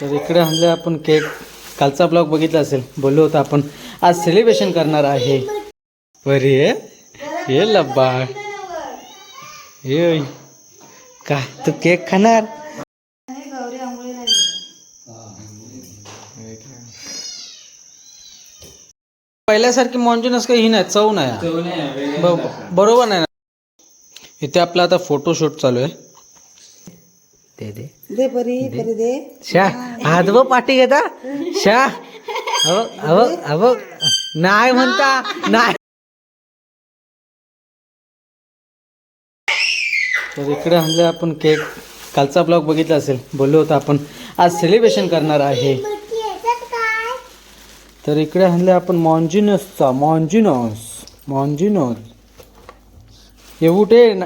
तर इकडे आणले आपण केक. कालचा ब्लॉग बघितला असेल, बोललो होतो आपण आज सेलिब्रेशन करणार आहे. परी ये लब्बा ये का तू केक खाणार? पहिल्यासारखी मॉन्जिनस काही ही नाही, चव नाही. बरोबर नाही ना. इथे आपला आता फोटोशूट चालू आहे. दे दे दे परी परी दे शा हात व पाठी घेता शा. अव नाही म्हणता नाही. तर इकडे आणले आपण केक. कालचा ब्लॉग बघितला असेल, बोललो होतो आपण आज सेलिब्रेशन करणार आहे. तर इकडे आणले आपण मॉन्जिनसचा मॉन्जिनोस हे उठे ना.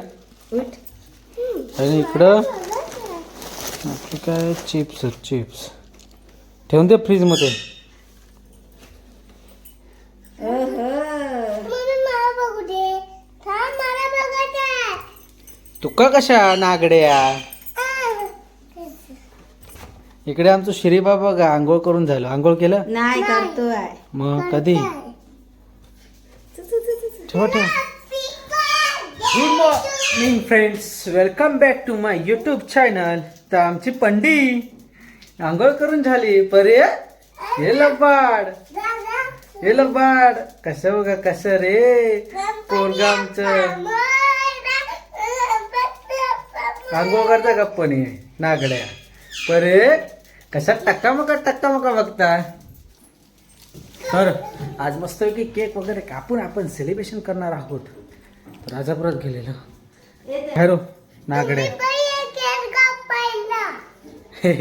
आणि इकडं आपलं काय चिप्स ठेवून दे फ्रीजमध्ये. तुका कशा नागड्या. इकडे आमचं श्री बाबा का आंघोळ करून झालं. आंघोळ केलं नाही करतोय मग कधी. ठेवा. Good morning friends, welcome back to my YouTube channel. तर आमची पंडी आंघोळ करून झाली. परे हे लबाड कसं बघा कसं रे पोरगा आमचं. आंघोळ करता गप्पणी नागड्या. परे कसा टक्का मका बघता. तर आज मस्त की केक वगैरे कापून आपण सेलिब्रेशन करणार आहोत. राजापुरात गेलेलो हॅरो नागड्या. हे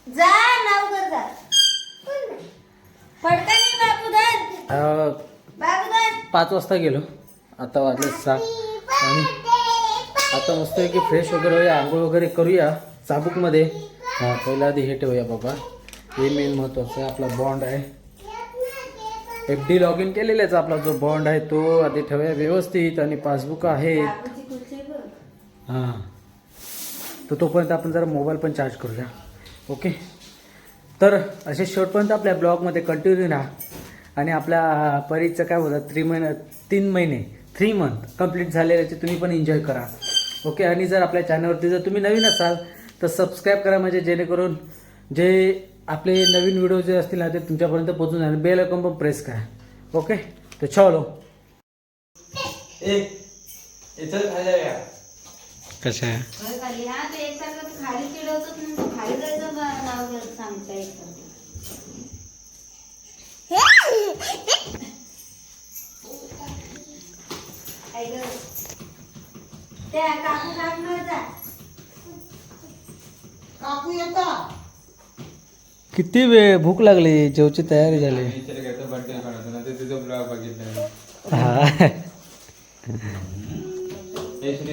जा लवकर जा. पडका नाही बाबूदान 5 वाजता गेलो, आता वाजले 6. आणि आता मस्त की फ्रेश वगैरे होऊया, आंघोळ वगैरे करूया चाबूकमध्ये. पहिला आधी हे ठेवूया बाबा, हे मेन महत्त्वाचं आहे. आपला बॉन्ड आहे, FD लॉग इन केलेलाच आपला जो बॉन्ड आहे तो आधी ठेवूया व्यवस्थित. आणि पासबुक आहेत हां, तर तोपर्यंत आपण जरा मोबाईल पण चार्ज करूया. ओके, तर असे शेवटपर्यंत आपल्या ब्लॉगमध्ये कंटिन्यू राहा. आणि आपल्या परीचं काय होतं 3 मंथ कंप्लीट झालेल्याचे तुम्ही पण एन्जॉय करा. ओके, आणि जर आपल्या चॅनलवरती जर तुम्ही नवीन असाल तर सबस्क्राईब करा, म्हणजे जेणेकरून जे आपले नवीन व्हिडिओ जे असतील ना ते तुमच्यापर्यंत पोहोचून जाईल. बेल आयकॉन पण प्रेस करा. ओके, तर चलो कसं आहे. काकू येता किती वेळ भूक लागली, जेवची तयारी झाली. हा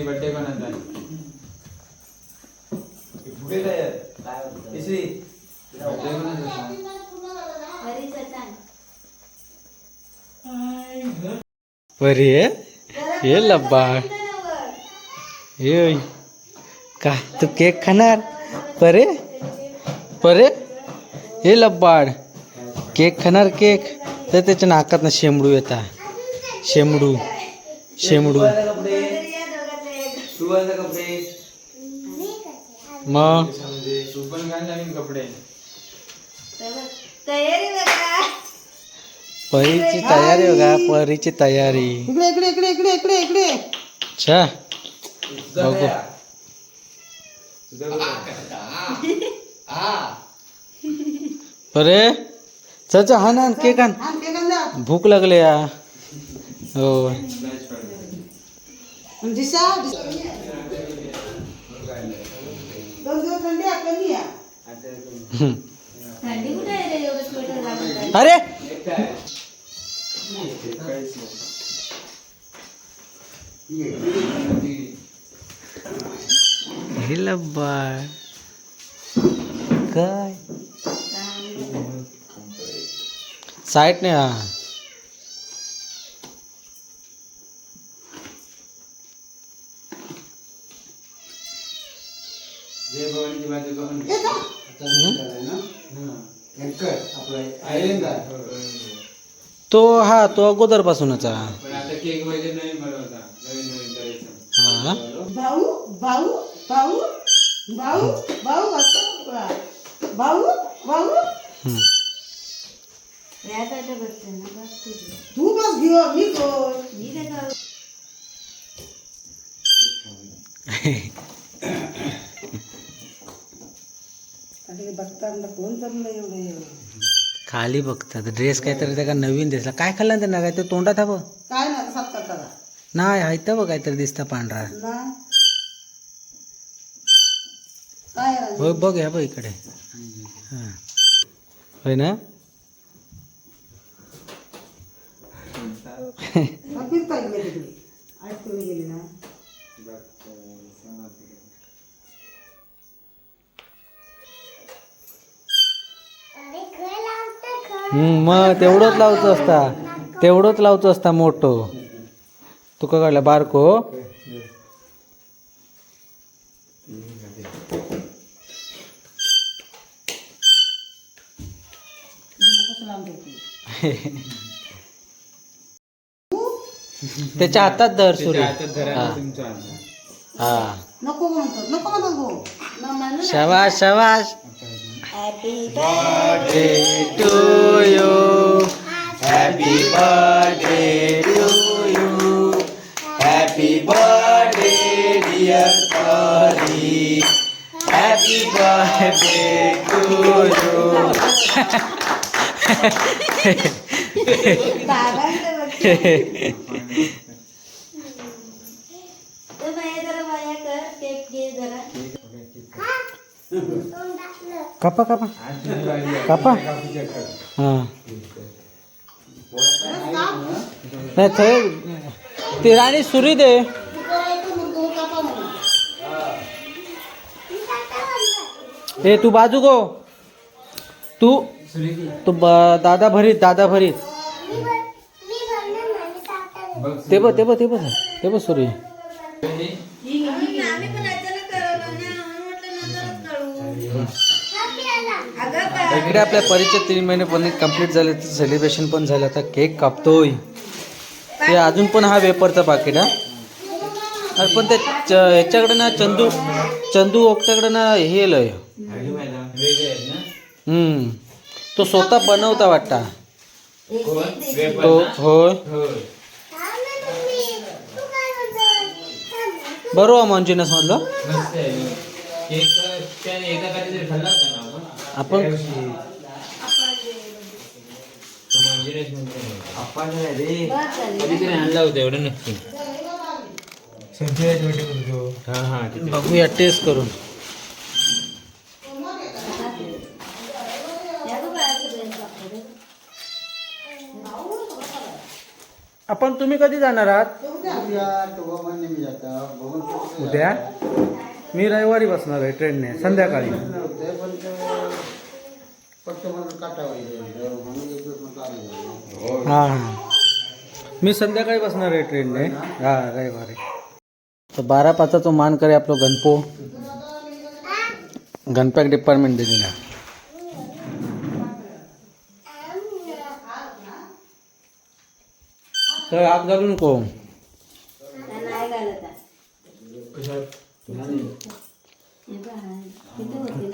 बर्थडे कोणाचा परी ये लब्बा ये का तू केक खाणार? परे हे लब्बाड केक खाणार. केक तर त्याच्या नाकात शेंबडू येतात. शेंबडू मग परीची तयारी बघा, परीची तयारी. इकडे अच्छा बघू. परे चल हा ना केक आण, भूक लागले या. हो अरे हे लब्बा काय साईट नाही. हा जय भवानीची बाजू बघून घे. येतो तो हा तो अगोदरपासूनच हा. पण आता केक वगैरे नवीन बनवता, नवीन नवीन करायचं. हा. भाऊ भाऊ भाऊ भाऊ भाऊ असं भाऊ भाऊ हम्म. तू बस घेऊ मी कोण मी काय करू? आणि बघताना कोण जमलं एवढं खाली बघतात ड्रेस काहीतरी त्या का नवीन दिसला काय खाल्लं त्यांना काय ते तोंडात हवं काय ना सात करता नाही आहे बघ काहीतरी दिसतं पांढरा नाही काय आहे? होय बघ ह्या बघ इकडे हा. होय ना फिरता गेले तिकडे आज तुम्ही गेले ना मग तेवढंच लावतो असता मोठो तुका काढला बारको कसं लावून ठेवते त्याच्या हातात धर सुरू त्याच्या हातात धरा हा. तुमच्या हातात. हा नको म्हणतो भाऊ शबाश शबाश birthday to you. Happy birthday to you. Happy birthday, dear Pari. Happy birthday to you. कापा कापा कापा हां नाही थंय ती राणी सुरी दे ए तू बाजू गो तू दादा भरीत ते बघ सुरी इकडे आपल्या परीक्षा 3 महिने पण कंप्लीट झाले सेलिब्रेशन पण झालं आता केक कापतोय ते अजून पण हा वेपरचा पाकिट हा अरे पण ते ह्याच्याकडे ना चंदू ओक्त्याकडे ना हे लय वेगळे आहेत ना. तो स्वतः बनवता वाटता कोण? वेपर तो ना? होय होय. बरोबर मंजिनस मधलं मस्त आहे. केक तर त्याने एकदा काहीतरी खाल्ला होता ना आपण त्या दिवशी. तो मंजिरेश म्हणतो. आपण रे कधीतरी आणला होता एवढं नक्की हा तिथे. बघूया टेस्ट करून आपण तुम्ही कधी जाणार आहात उद्या मी रविवारी बसणार आहे ट्रेनने संध्याकाळी हां हां मी संध्याकाळी बसणार आहे ट्रेनने हां रविवारी तर 12-5 तो मान करे आपलं गणपॅक डिपार्टमेंट दिलेला तर आग घालू नको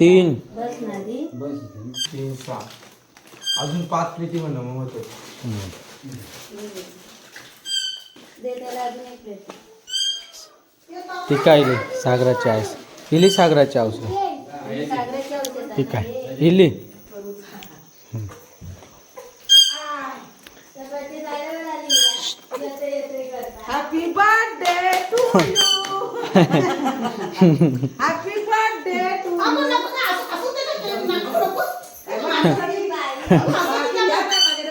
3 अजून 5 प्लेटी म्हणा मग होतो. ती काय रे सागराची आईस इली सागराची आऊस ती काय इली happy birthday to you happy birthday to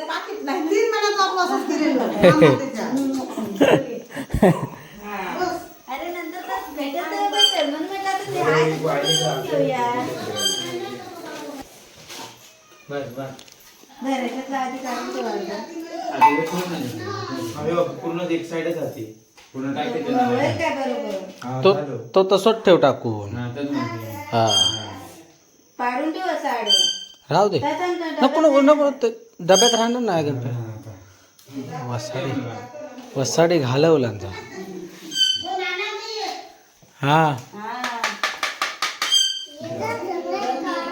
पाकिट नाही 3 महिन्याचा आपला असंच केलेलं अरे नंतर तर भेटत नाही भेटेल म्हणून म्हटलं आता ते आहे ते घेऊया बरं याच्यातलं आधी काढून ठेवायचं पूर्ण एक साइडच पूर्ण काय काय बरोबर तो तसंच ठेव टाकून हा तर हा पाडून ठेव असं आडवं. राहू दे त्यात आणि त्या नको नको नको ते डब्यात राहणार नाही गणपती वसाडी वसाडी घालवलांचा हा हा.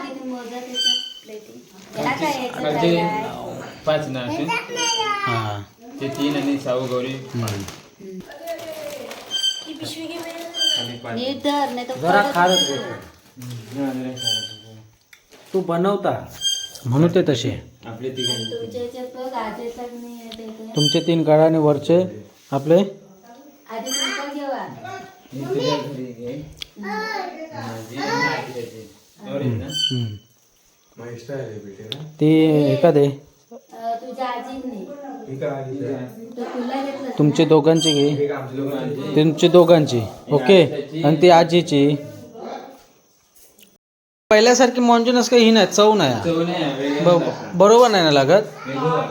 किती मोजा त्याच्या प्लेटी. त्याला काय यायचं खालचे काय? 5 ना असे हा ते 3 आणि साऊ गौरी खाली 5 नीट धर, नाही तर जरा पडत खारच नाही. घे. तू बनवता म्हणून ते तसे आपले तिघे तुमच्या याच्यात बघ, आजीचा नाही येत इथे. तुमचे 3 काळा आणि वरचे आपले आधी कुंकू घेवा. मी तुझ्या घरी घे माझी आणि आजीची. गौरी ना हम्म. ती एका दे तुझ्या आजीने तो तुला घेतलं. तुमचे दोघांची घे आमचे लोक आजी तुमची दोघांची ओके आणि ती आजीची पहिल्यासारखी मॉन्जुनस काही ही नाही चव नाही चव नाही वेगळं बरोबर नाही ना लागत वेगळं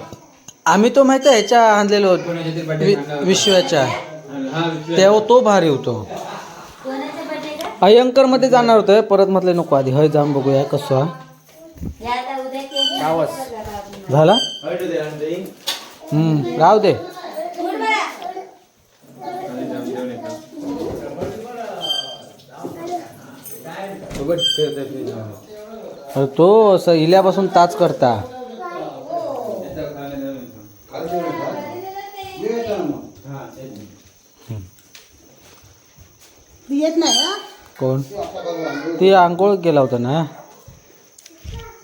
आम्ही तो माहिती आहे ह्याच्या आणलेलो कोणाच्या तरी बर्थडे खाल्ला होता. विश्वाच्या हा विश्व तेव्हा तो भारी होतो कोणाचा बर्थडे का? अयंकर मध्ये जाणार होतं परत म्हटलं नको आधी हय जाऊन बघूया कसं या आता उद्या केक आवाज. घेऊन झाला हळद दे आणि दही. राहू दे उठ बरं. आणि जाऊन जेवण येतं. सोबत ठेव त्या फ्रीजमध्ये. अरे तो असं इल्यापासून ताच करता त्याचं खायला जाऊन येतं. हा, तेच. येत नाही हा? कोण ती आंघोळ गेला होता ना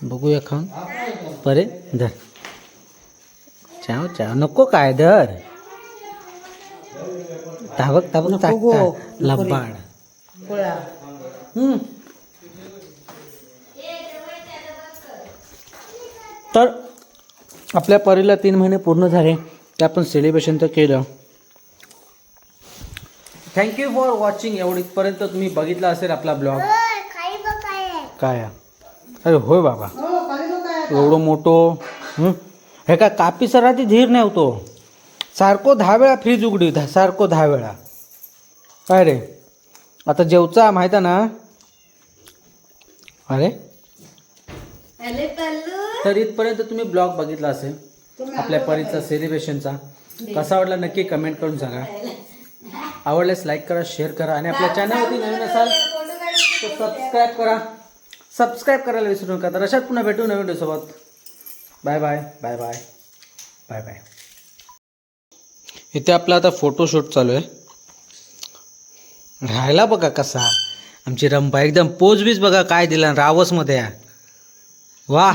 बघूया खाऊन परे धर चाव चाव नको काय धर ताबक ताबक नको टाकता गो. लबाड पोळ्या. तर आपल्या परीला 3 महिने पूर्ण झाले ते आपण सेलिब्रेशन तर केलं थँक्यू फॉर वॉचिंग एवढीपर्यंत तुम्ही बघितला असेल आपला ब्लॉग काय आहे? अरे होय बाबा हो, खाली लोक आहे. एवढं मोठं हे काय कापी सराची धीर नाही होतो सारखं 10 वेळा फ्रीज उघडी सारखं 10 वेळा काय रे आता जेवचा माहिती आहे ना अरे अरे पल्लू. तर इथपर्यंत तुम्ही ब्लॉग बघितला असेल आपल्या परीचा सेलिब्रेशनचा कसा वाटला नक्की कमेंट करून सांगा आवडल्यास लाईक करा शेअर करा आणि आपल्या चॅनलवरती नवीन असाल तर सबस्क्राईब करायला विसरू नका तर अशात पुन्हा भेटू नवीन व्हिडिओसोबत bye bye bye bye bye bye इथे आपला आता फोटोशूट चालू आहे राहायला बघा कसा आमची रंपा एकदम पोज बीज बघा काय दिला रावसमध्ये वा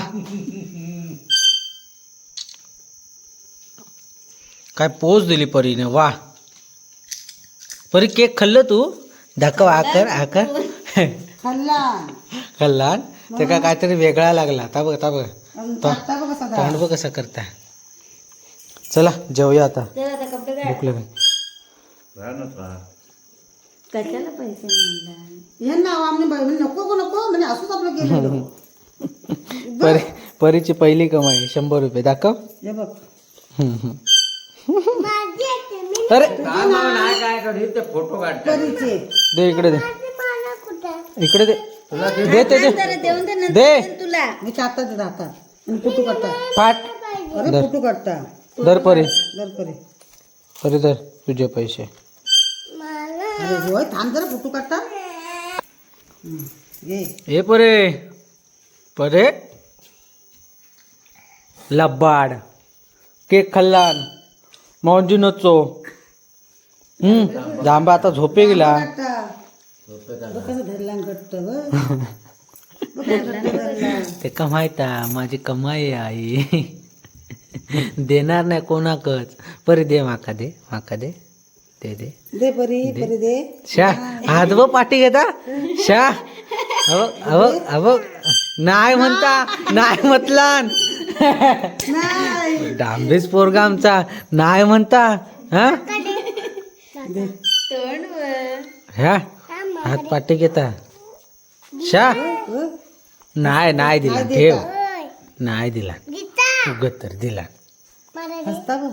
काय पोज दिली परीने वा परी केक खाल्लं तू दाखव आकर आकर खाल्ला. खाल्ला ते का काहीतरी वेगळा लागला ता बघ अजून टाकता बघ कसा तांड बघ कसा करता चला जेवूया आता चल आता कपडे काढ. भूक लागली कशाला पैसे मागला? हे नाव आम्ही नको नको म्हणजे असंच आपलं गेलेलं. परीची पहिली कमाई 100 रुपये दाखव हे बघ अरे काय करू ते फोटो काढतात परीचे दे इकडे दे इकडे दे दे ते दे जरा देऊन दे नंतर दे देईन तुला. मी चाटतात ते दातात आणि फोटो काढता पाट अरे धर. फोटो काढता दर परी दर परे परी दर तुझे पैसे अरे होय थांब जरा फोटो काढता घे ए परे परे लबाड केक खाल्ला मॉन्जिनोचो जांबा आता झोपे गेला काढता बघ कसं धरला आणि घट्ट बघ. बघ कसं घट्ट धरला. ते कमायता माझी कमाई आहे आई देणार नाही कोणाकच परी दे माका दे दे दे दे परी परी दे शा हात बघ पाठी घेता शा अव नाही म्हणता नाही म्हटला नाही डांबीस पोरगा आमचा नाही म्हणता हा दे तोंड वर. ह्या हात पाठी घेता शा हो. नाही दिला नाही ठेव देता. नाही दिला उगत तर दिला हसता बघ